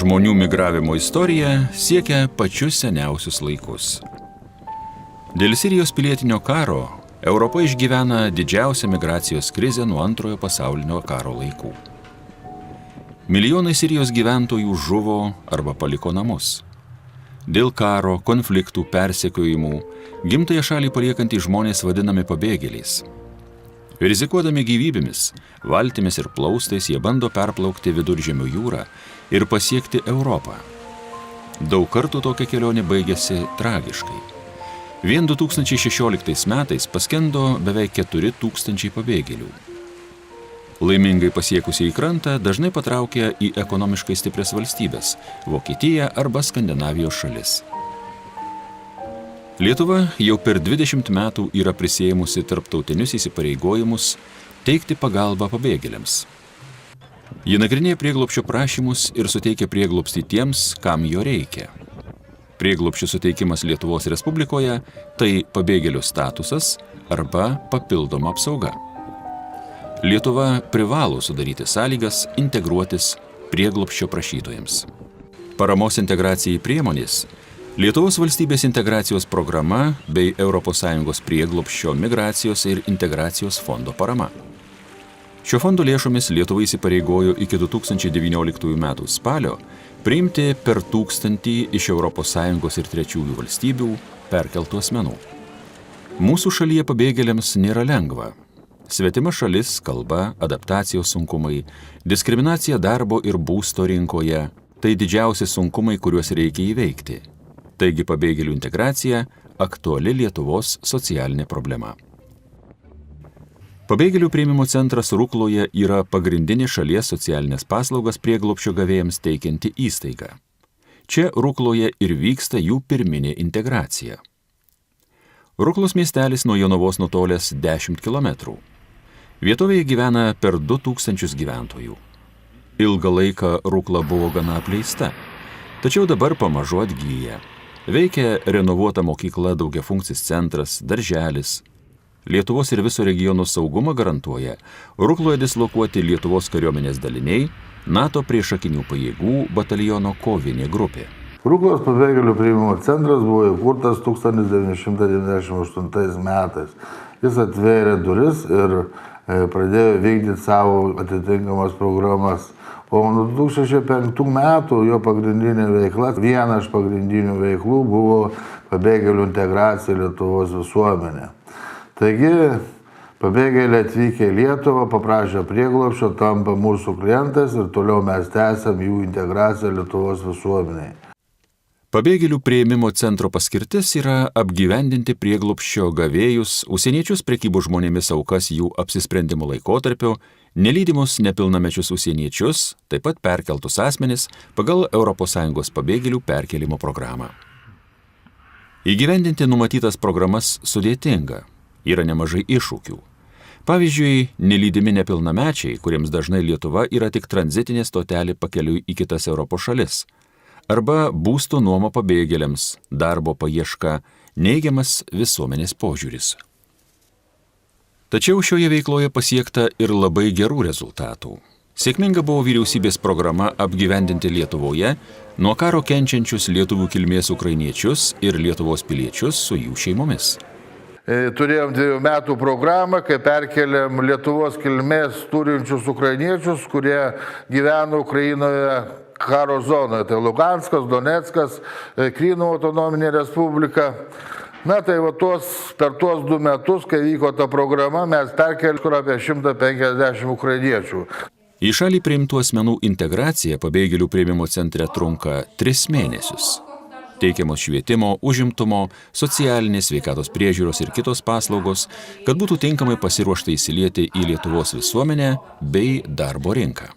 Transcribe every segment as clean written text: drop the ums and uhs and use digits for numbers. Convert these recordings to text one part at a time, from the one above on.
Žmonių migravimo istorija siekia pačius seniausius laikus. Dėl Sirijos pilietinio karo Europa išgyvena didžiausią migracijos krizę nuo Antrojo pasaulinio karo laikų. Milijonai Sirijos gyventojų žuvo arba paliko namus. Dėl karo, konfliktų, persekiojimų, gimtąją šalį paliekantys žmonės vadinami pabėgėliais. Rizikuodami gyvybėmis, valtimis ir plaustais jie bando perplaukti Viduržemio jūrą ir pasiekti Europą. Daug kartų tokia kelionė baigėsi tragiškai. Vien 2016 metais paskendo beveik 4000 pabėgėlių. Laimingai pasiekusiai krantą dažnai patraukia į ekonomiškai stiprias valstybes – Vokietiją arba Skandinavijos šalis. Lietuva jau per 20 metų yra prisiėmusi tarptautinius įsipareigojimus teikti pagalbą pabėgėliams. Ji nagrinėja prieglobsčio prašymus ir suteikia prieglobstį tiems, kam jo reikia. Prieglobsčio suteikimas Lietuvos Respublikoje – tai pabėgėlių statusas arba papildoma apsauga. Lietuva privalo sudaryti sąlygas integruotis prieglobsčio prašytojams. Paramos integracijai priemonės – Lietuvos valstybės integracijos programa bei ES prieglobsčio migracijos ir integracijos fondo parama. Šio fondo lėšomis Lietuva įsipareigojo iki 2019 metų spalio priimti per 1000 iš ES ir trečiųjų valstybių perkeltų asmenų. Mūsų šalyje pabėgėliams nėra lengva. Svetima šalis, kalba, adaptacijos sunkumai, diskriminacija darbo ir būsto rinkoje – tai didžiausi sunkumai, kuriuos reikia įveikti. Taigi pabėgėlių integracija – aktuali Lietuvos socialinė problema. Pabėgėlių priėmimo centras Rukloje yra pagrindinė šalies socialinės paslaugas prieglobsčio gavėjams teikianti įstaiga. Čia Rukloje ir vyksta jų pirminė integracija. Ruklos miestelis nuo Jonavos nutolęs 10 km. Vietovėje gyvena per 2000 gyventojų. Ilgą laiką Rukla buvo gana apleista, tačiau dabar pamažu atgyja. Veikia renovuota mokykla, daugiafunkcis centras, darželis. Lietuvos ir viso regiono saugumą garantuoja Rukloje dislokuoti Lietuvos kariuomenės daliniai, NATO priešakinių pajėgų bataliono kovinė grupė. Ruklos pabėgėlių priėmimo centras buvo įkurtas 1998 metais. Jis atvėrė duris ir pradėjo vykdyti savo atitinkamas programas. O nuo 2005 metų jo pagrindinė veikla, viena iš pagrindinių veiklų buvo pabėgėlių integracija Lietuvos visuomenė. Taigi, pabėgėliai atvykę į Lietuvą, paprašę prieglobsčio, tampa mūsų klientais ir toliau mes tęsiam jų integraciją Lietuvos visuomenėje. Pabėgėlių priėmimo centro paskirtis yra apgyvendinti prieglobsčio gavėjus, užsieniečius prekybos žmonėmis aukas jų apsisprendimo laikotarpiu, nelydimus nepilnamečius užsieniečius, taip pat perkeltus asmenis pagal ES pabėgėlių perkelimo programą. Įgyvendinti numatytas programas sudėtinga, yra nemažai iššūkių. Pavyzdžiui, nelydimi nepilnamečiai, kuriems dažnai Lietuva yra tik tranzitinė stotelė pakeliui į kitas Europos šalis. Arba būsto nuoma pabėgėliams, darbo paieška, neigiamas visuomenės požiūris. Tačiau šioje veikloje pasiekta ir labai gerų rezultatų. Sėkminga buvo vyriausybės programa apgyvendinti Lietuvoje nuo karo kenčiančius lietuvių kilmės ukrainiečius ir Lietuvos piliečius su jų šeimomis. Turėjom 2 metų programą, kai perkeliam Lietuvos kilmės turinčius ukrainiečius, kurie gyveno Ukrainoje karo zonoje, tai Luganskas, Doneckas, Krymo autonominė respublika. Na tai per tuos 2 metus, kai vyko ta programa, mes perkelėm apie 150 ukrainiečių. Į šalį priimtų asmenų integracija pabėgėlių priėmimo centre trunka 3 mėnesius. Teikiamos švietimo, užimtumo, socialinės, sveikatos priežiūros ir kitos paslaugos, kad būtų tinkamai pasiruošta įsilieti į Lietuvos visuomenę bei darbo rinką.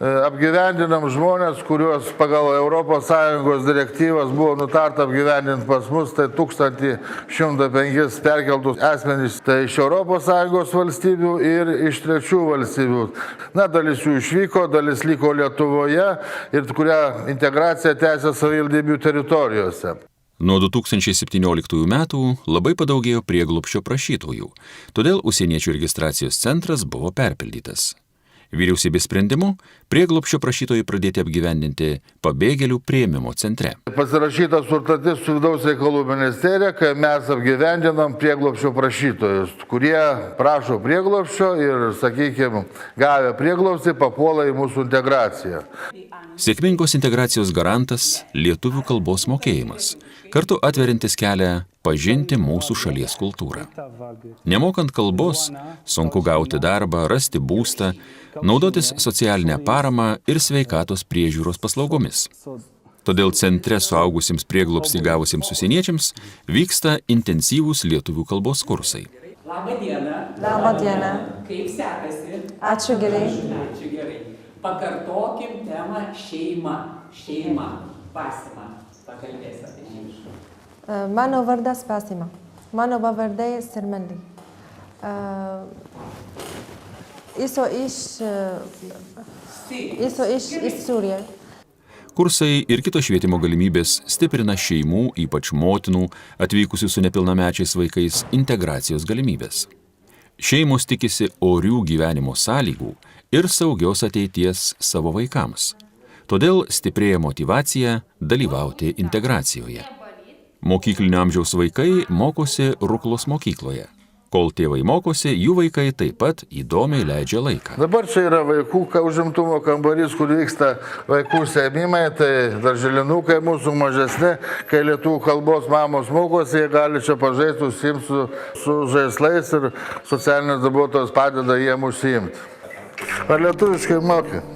Apgyvendinam žmonės, kuriuos pagal ES direktyvas buvo nutarta apgyvendinti pas mus, tai 1105 perkeltus asmenys, tai iš ES valstybių ir iš trečių valstybių. Na, dalis jų išvyko, dalis liko Lietuvoje ir kurią integraciją tęsia savivaldybių teritorijose. Nuo 2017 metų labai padaugėjo prieglobsčio prašytojų, todėl užsieniečių registracijos centras buvo perpildytas. Vyriausybės sprendimu prieglobsčio prašytojai pradėti apgyvendinti pabėgėlių priėmimo centre. Pasirašyta sutartis su Vidaus reikalų ministerija, kai mes apgyvendinam prieglobsčio prašytojus, kurie prašo prieglobsčio ir, sakykime, gavę prieglobstį papuola į mūsų integraciją. Sėkmingos integracijos garantas - lietuvių kalbos mokėjimas, kartu atverintis kelią pažinti mūsų šalies kultūrą. Nemokant kalbos, sunku gauti darbą, rasti būstą, naudotis socialinę paramą ir sveikatos priežiūros paslaugomis. Todėl centre suaugusiems prieglobstį gavusiems užsieniečiams vyksta intensyvūs lietuvių kalbos kursai. Labą dieną. Labą dieną. Kaip sekasi? Ačiū gerai. Ačiū gerai. Pakartokim temą šeima. Šeima. Pasima. Pakalbės apie šeimą. Mano vardas Pasima. Mano pavardė Sirmeldi. Esu iš Surijos. Kursai ir kitos švietimo galimybės stiprina šeimų, ypač motinų, atvykusių su nepilnamečiais vaikais, integracijos galimybės. Šeimos tikisi orių gyvenimo sąlygų ir saugios ateities savo vaikams. Todėl stiprėja motyvacija dalyvauti integracijoje. Mokyklinio amžiaus vaikai mokosi Ruklos mokykloje. Kol tėvai mokosi, jų vaikai taip pat įdomiai leidžia laiką. Dabar čia yra vaikų užimtumo kambarys, kur vyksta vaikų užsiėmimai, tai darželinukai mūsų mažesni, kai lietuvių kalbos mamos mokosi, jie gali čia pažaisti, užsiimti su žaislais ir socialinis darbuotojas padeda jiem užsiimti. Ar lietuviškai moki?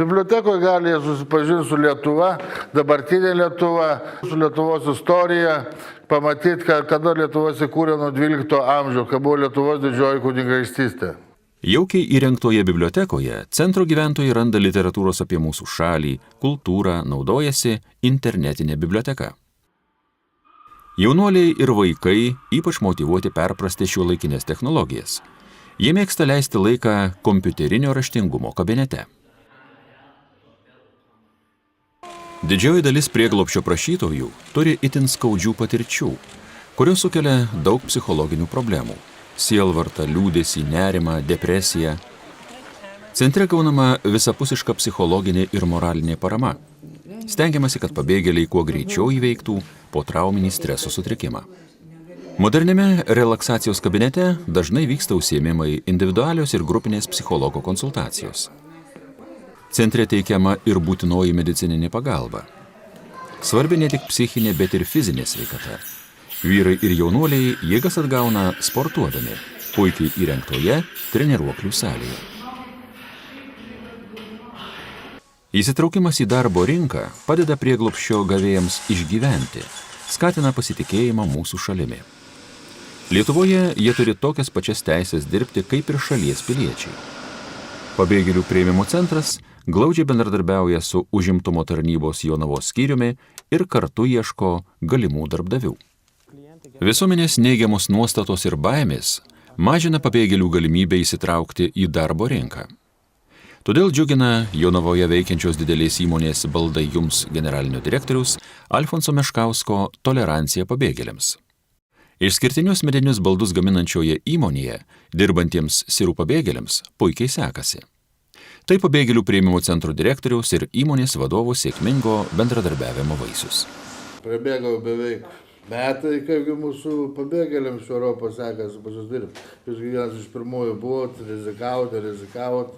Bibliotekoje gali susipažinti su Lietuva, dabartinė Lietuva, su Lietuvos istorija, pamatyti, kada Lietuva įsikūrė nuo 12 amžiaus, kai buvo Lietuvos didžioji kunigaikštystė. Jaukiai įrengtoje bibliotekoje centro gyventojai randa literatūros apie mūsų šalį, kultūrą, naudojasi internetinė biblioteka. Jaunuoliai ir vaikai ypač motyvuoti perprasti šiuolaikinės technologijas. Jie mėgsta leisti laiką kompiuterinio raštingumo kabinete. Didžioji dalis prieglobsčio prašytojų turi itin skaudžių patirčių, kurios sukelia daug psichologinių problemų – sielvartą, liūdesį, nerimą, depresiją. Centre gaunama visapusiška psichologinė ir moralinė parama. Stengiamasi, kad pabėgėliai kuo greičiau įveiktų potrauminį streso sutrikimą. Moderniame relaksacijos kabinete dažnai vyksta užsiėmimai, individualios ir grupinės psichologo konsultacijos. Centre teikiama ir būtinoji medicininė pagalba. Svarbi ne tik psichinė, bet ir fizinė sveikata. Vyrai ir jaunuoliai jėgas atgauna sportuodami, puikiai įrengtoje treniruoklių salėje. Įsitraukimas į darbo rinką padeda prieglobsčio gavėjams išgyventi, skatina pasitikėjimą mūsų šalimi. Lietuvoje jie turi tokias pačias teisės dirbti kaip ir šalies piliečiai. Pabėgėlių priėmimo centras glaudžiai bendradarbiauja su užimtumo tarnybos Jonavos skyriumi ir kartu ieško galimų darbdavių. Visuomenės neigiamos nuostatos ir baimės mažina pabėgėlių galimybę įsitraukti į darbo rinką. Todėl džiugina Jonavoje veikiančios didelės įmonės Baldai Jums generalinio direktoriaus Alfonso Meškausko tolerancija pabėgėliams. Išskirtinius medinius baldus gaminančioje įmonėje dirbantiems sirų pabėgėliams puikiai sekasi. Tai pabėgėlių priėmimo centro direktoriaus ir įmonės vadovo sėkmingo bendradarbiavimo vaisius. Prabėgau beveik metai, kaipgi mūsų pabėgėliams iš Europos sekasi pas jūs dirbti. Jūs vienas iš pirmųjų buvot, rizikavot.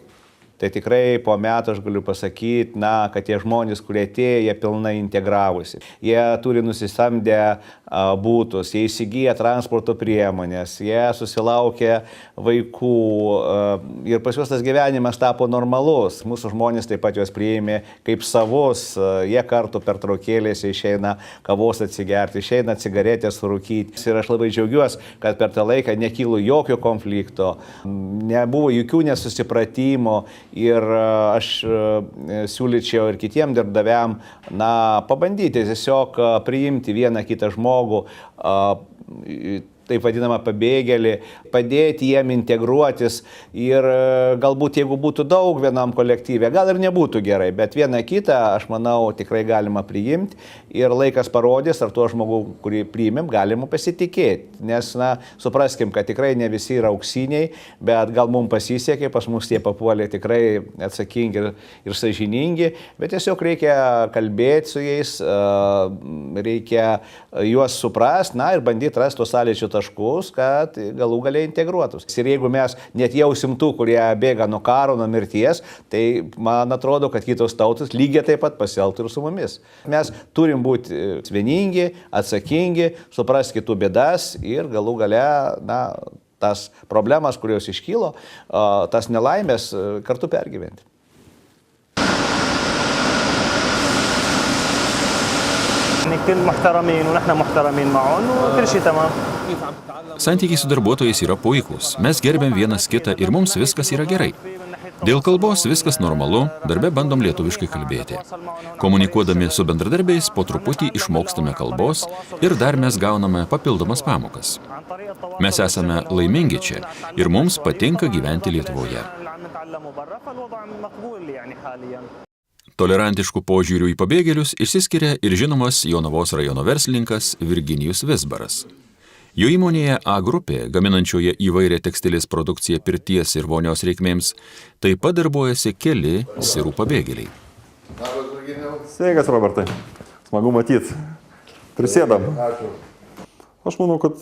tai tikrai po metų aš galiu pasakyti, kad tie žmonės, kurie atėjo, jie pilnai integravosi. Jie turi nusisamdę būtus, jie įsigyja transporto priemonės, jie susilaukė vaikų ir pas juos tas gyvenimas tapo normalus. Mūsų žmonės taip pat juos priėmė kaip savus, jie kartu per traukėlėse išeina kavos atsigerti, išeina cigaretės surūkyti. Ir aš labai džiaugiuosi, kad per tą laiką nekilo jokio konflikto, nebuvo jokių nesusipratimo ir aš siūlyčiau ir kitiem darbdaviam pabandyti tiesiog priimti vieną kitą žmogų, taip vadinamą pabėgėlį, padėti jiem integruotis ir galbūt jeigu būtų daug vienam kolektyve, gal ir nebūtų gerai, bet vieną kitą, aš manau, tikrai galima priimti ir laikas parodys, ar tuo žmogų, kurį priimėm, galima pasitikėti. Nes, supraskim, kad tikrai ne visi yra auksiniai, bet gal mums pasisekė, pas mus tie papuolė tikrai atsakingi ir sąžiningi, bet tiesiog reikia kalbėti su jais, reikia juos suprasti, ir bandyti rasti tos sąlyčio taškus, kad galų galiai integruotus. Ir jeigu mes net jausim tų, kurie bėga nuo karo, nuo mirties, tai man atrodo, kad kitos tautos lygiai taip pat pasielgtų ir su mumis. Mes turim būti vieningi, atsakingi, suprasti kitų bėdas ir galų gale, tas problemas, kurios iškylo, tas nelaimės kartu pergyventi. Santykiai su darbuotojais yra puikūs, mes gerbėm vienas kitą ir mums viskas yra gerai. Dėl kalbos viskas normalu, darbe bandom lietuviškai kalbėti. Komunikuodami su bendradarbiais po truputį išmokstame kalbos ir dar mes gauname papildomas pamokas. Mes esame laimingi čia ir mums patinka gyventi Lietuvoje. Tolerantiškų požiūrių į pabėgėlius išsiskiria ir žinomas Jonavos rajono verslininkas Virginijus Vizbaras. Jo įmonėje A grupė, gaminančioje įvairią tekstilės produkciją pirties ir vonios reikmėms, taip pat darbuojasi keli sirų pabėgėliai. Sveikas, Robertai. Smagu matyti. Prisėdam. Ačiū. Aš manau, kad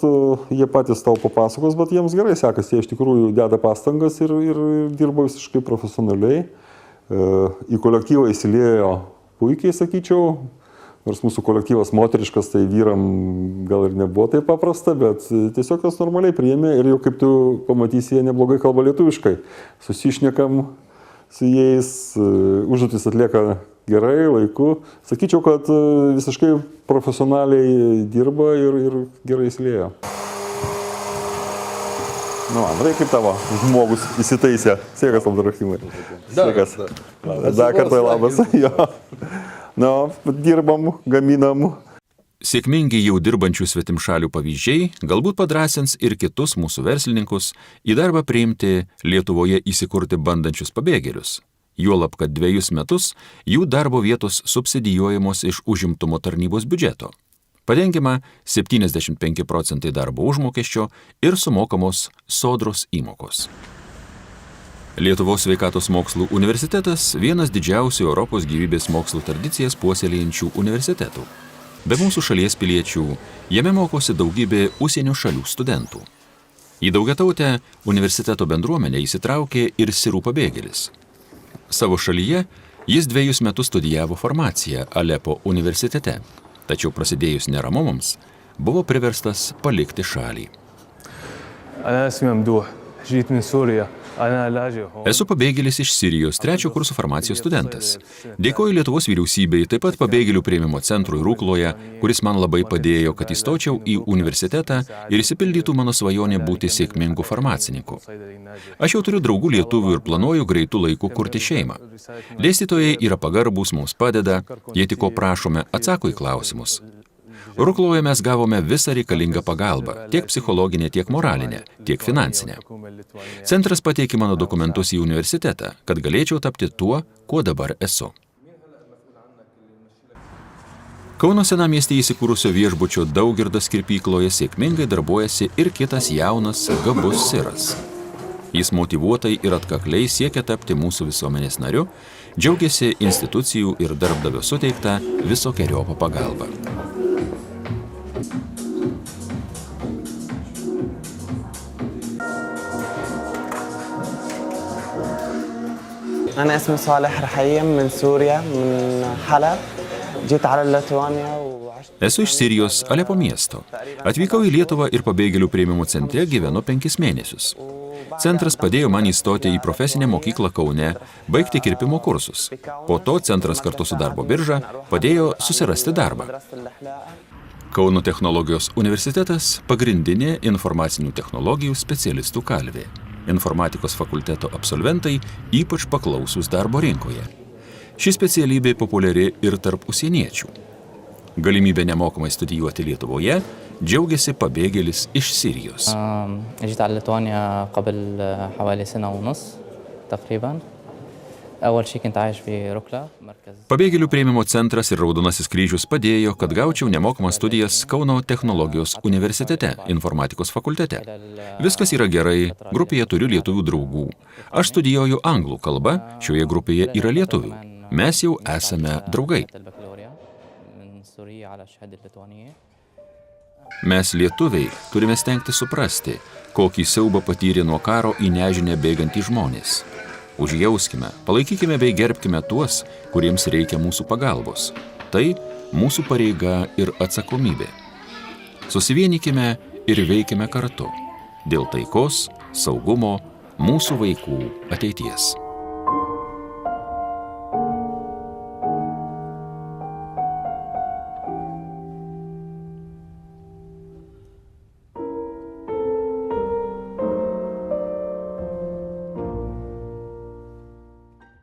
jie patys tau papasakos, bet jiems gerai sekasi. Jie iš tikrųjų deda pastangas ir dirba visiškai profesionaliai. Į kolektyvą įsiliejo puikiai, sakyčiau. Nors mūsų kolektyvas moteriškas, tai vyram gal ir nebuvo taip paprasta, bet tiesiog jos normaliai priėmė ir jau kaip tu pamatysi, jie neblogai kalba lietuviškai. Susišnekam su jais, užduotis atlieka gerai, laiku. Sakyčiau, kad visiškai profesionaliai dirba ir gerai įsiliejo. Andrai, kaip tavo žmogus įsitaisė? Sveikas, Abdurachimai. Sveikas. Dar kartą labas. Dirbam, gaminam. Sėkmingi jau dirbančių svetimšalių pavyzdžiai galbūt padrąsins ir kitus mūsų verslininkus į darbą priimti Lietuvoje įsikurti bandančius pabėgėlius. Juolab, kad 2 metus jų darbo vietos subsidijuojamos iš užimtumo tarnybos biudžeto. Padengiama 75% darbo užmokesčio ir sumokamos sodros įmokos. Lietuvos sveikatos mokslų universitetas vienas didžiausių Europos gyvybės mokslų tradicijas puoselėjančių universitetų. Be mūsų šalies piliečių, jame mokosi daugybė užsienio šalių studentų. Į daugiatautę universiteto bendruomenę įsitraukė ir sirų pabėgėlis. Savo šalyje jis 2 metus studijavo farmaciją Alepo universitete, tačiau prasidėjus neramumams buvo priverstas palikti šalį. Esu pabėgėlis iš Sirijos, 3 kurso farmacijos studentas. Dėkoju Lietuvos vyriausybei, taip pat pabėgėlių priėmimo centrui Rukloje, kuris man labai padėjo, kad įstočiau į universitetą ir išsipildytų mano svajonė būti sėkmingu farmacininku. Aš jau turiu draugų lietuvių ir planuoju greitų laikų kurti šeimą. Dėstytojai yra pagarbūs, mums padeda, jei tik ko prašome, atsako į klausimus. Rukloje mes gavome visą reikalingą pagalbą, tiek psichologinę, tiek moralinę, tiek finansinę. Centras pateikė mano dokumentus į universitetą, kad galėčiau tapti tuo, kuo dabar esu. Kauno senamiestyje įsikūrusio viešbučio Daugirdas kirpykloje sėkmingai darbuojasi ir kitas jaunas, gabus siras. Jis motyvuotai ir atkakliai siekia tapti mūsų visuomenės nariu, džiaugiasi institucijų ir darbdavio suteikta visokeriopą pagalbą. أنا اسمي صالح رحيم من سوريا من حلب جيت على ليتوانيا وعشت Esu iš Sirijos Alepo miesto. Atvykau į Lietuvą ir pabėgėlių priėmimo centre gyvenu 5 mėnesius. Centras padėjo man įstoti į profesinę mokyklą Kaune, baigti kirpimo kursus. Po to centras kartu su darbo birža padėjo susirasti darbą. Kauno technologijos universitetas pagrindinė informacinių technologijų specialistų kalvė. Informatikos fakulteto absolventai ypač paklausūs darbo rinkoje. Ši specialybė populiari ir tarp užsieniečių. Galimybė nemokamai studijuoti Lietuvoje džiaugiasi pabėgėlis iš Sirijos. جيت على ليتوانيا قبل حوالي سنة ونص تقريبا. أول شيء كنت عايش في ركلة مركز. Pabėgėlių priėmimo centras ir Raudonasis kryžius padėjo, kad gaučiau nemokamas studijas Kauno technologijos universitete, informatikos fakultete. Viskas yra gerai, grupėje turiu lietuvių draugų. Aš studijuoju anglų kalbą, šioje grupėje yra lietuvių. Mes jau esame draugai. Mes lietuviai turime stengti suprasti, kokį siaubą patyrė nuo karo į nežinę bėgantys žmonės. Užjauskime, palaikykime bei gerbkime tuos, kuriems reikia mūsų pagalbos. Tai mūsų pareiga ir atsakomybė. Susivienykime ir veikime kartu dėl taikos, saugumo, mūsų vaikų ateities.